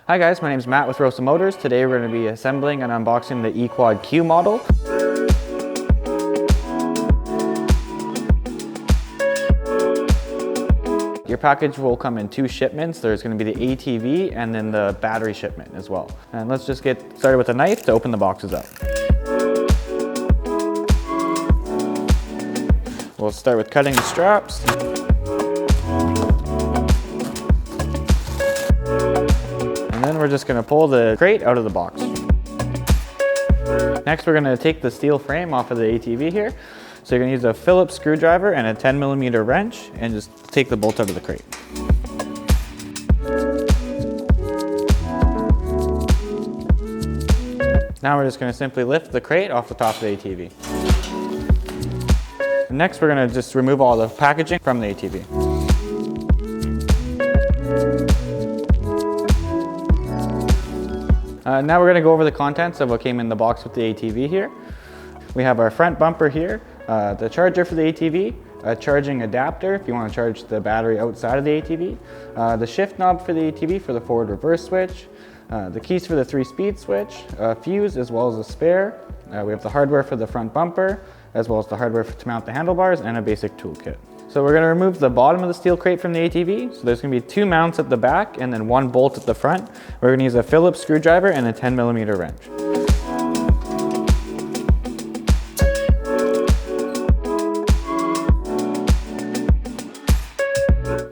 Hi guys, my name is Matt with Rosso Motors. Today we're going to be assembling and unboxing the eQuad Q model. Your package will come in 2 shipments. There's going to be the ATV and then the battery shipment as well. And let's just get started with a knife to open the boxes up. We'll start with cutting the straps. And then we're just going to pull the crate out of the box. Next, we're going to take the steel frame off of the ATV here. So you're going to use a Phillips screwdriver and a 10mm wrench and just take the bolt out of the crate. Now we're just going to simply lift the crate off the top of the ATV. Next, we're going to just remove all the packaging from the ATV. Now we're going to go over the contents of what came in the box with the ATV here. We have our front bumper here, the charger for the ATV, a charging adapter if you want to charge the battery outside of the ATV, the shift knob for the ATV for the forward reverse switch, the keys for the 3-speed switch, a fuse as well as a spare. We have the hardware for the front bumper, as well as the hardware to mount the handlebars and a basic toolkit. So we're going to remove the bottom of the steel crate from the ATV. So there's going to be 2 mounts at the back and then 1 bolt at the front. We're going to use a Phillips screwdriver and a 10mm wrench.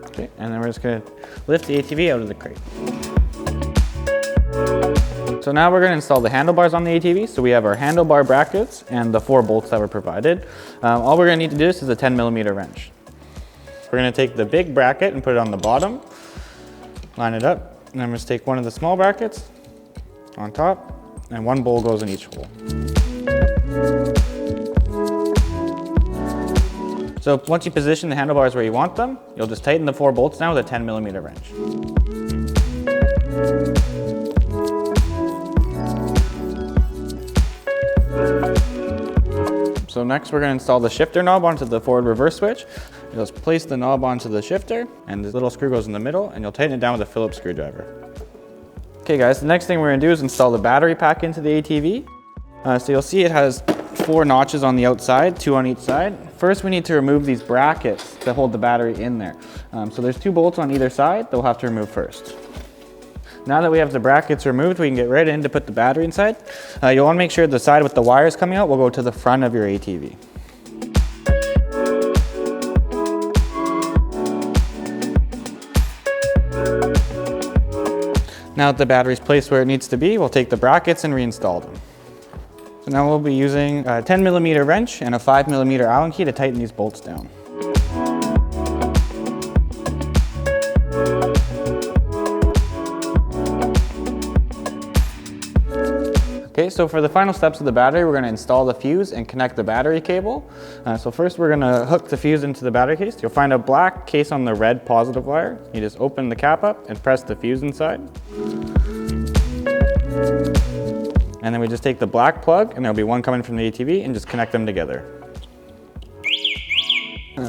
Okay, and then we're just going to lift the ATV out of the crate. So now we're going to install the handlebars on the ATV. So we have our handlebar brackets and the 4 bolts that were provided. All we're going to need to do is a 10mm wrench. We're going to take the big bracket and put it on the bottom, line it up, and then I'm going to take one of the small brackets on top, and 1 bolt goes in each hole. So once you position the handlebars where you want them, you'll just tighten the 4 bolts down with a 10mm wrench. So next we're going to install the shifter knob onto the forward reverse switch. You'll just place the knob onto the shifter and this little screw goes in the middle and you'll tighten it down with a Phillips screwdriver. Okay guys, the next thing we're going to do is install the battery pack into the ATV. So you'll see it has 4 notches on the outside, 2 on each side. First we need to remove these brackets to hold the battery in there. So there's 2 bolts on either side that we'll have to remove first. Now that we have the brackets removed, we can get right in to put the battery inside. You'll want to make sure the side with the wires coming out will go to the front of your ATV. Now that the battery's placed where it needs to be, we'll take the brackets and reinstall them. So now we'll be using a 10mm wrench and a 5mm Allen key to tighten these bolts down. Okay, so for the final steps of the battery, we're going to install the fuse and connect the battery cable. So first we're going to hook the fuse into the battery case. You'll find a black case on the red positive wire. You just open the cap up and press the fuse inside. And then we just take the black plug, and there'll be one coming from the ATV, and just connect them together.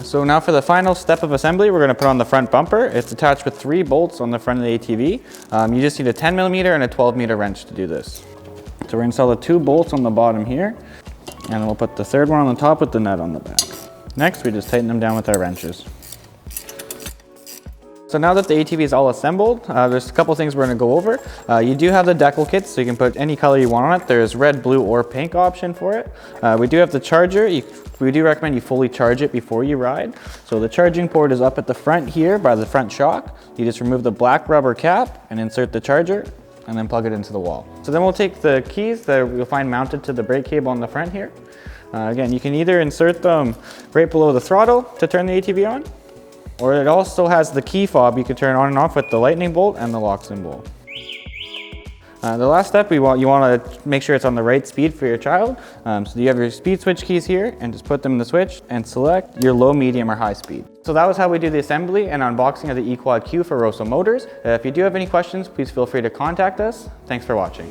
So now for the final step of assembly, we're going to put on the front bumper. It's attached with 3 bolts on the front of the ATV. You just need a 10mm and a 12mm wrench to do this. So we're going to install the 2 bolts on the bottom here, and then we'll put the 3rd one on the top with the nut on the back. Next, we just tighten them down with our wrenches. So now that the ATV is all assembled, there's a couple things we're going to go over. You do have the decal kits, so you can put any color you want on it. There's red, blue, or pink option for it. We do have the charger. We do recommend you fully charge it before you ride. So the charging port is up at the front here by the front shock. You just remove the black rubber cap and insert the charger, and then plug it into the wall. So then we'll take the keys that you'll find mounted to the brake cable on the front here. Again, you can either insert them right below the throttle to turn the ATV on, or it also has the key fob you can turn on and off with the lightning bolt and the lock symbol. The last step, you want to make sure it's on the right speed for your child. So you have your speed switch keys here, and just put them in the switch and select your low, medium, or high speed. So that was how we do the assembly and unboxing of the eQuad Q for Rosso Motors. If you do have any questions, please feel free to contact us. Thanks for watching.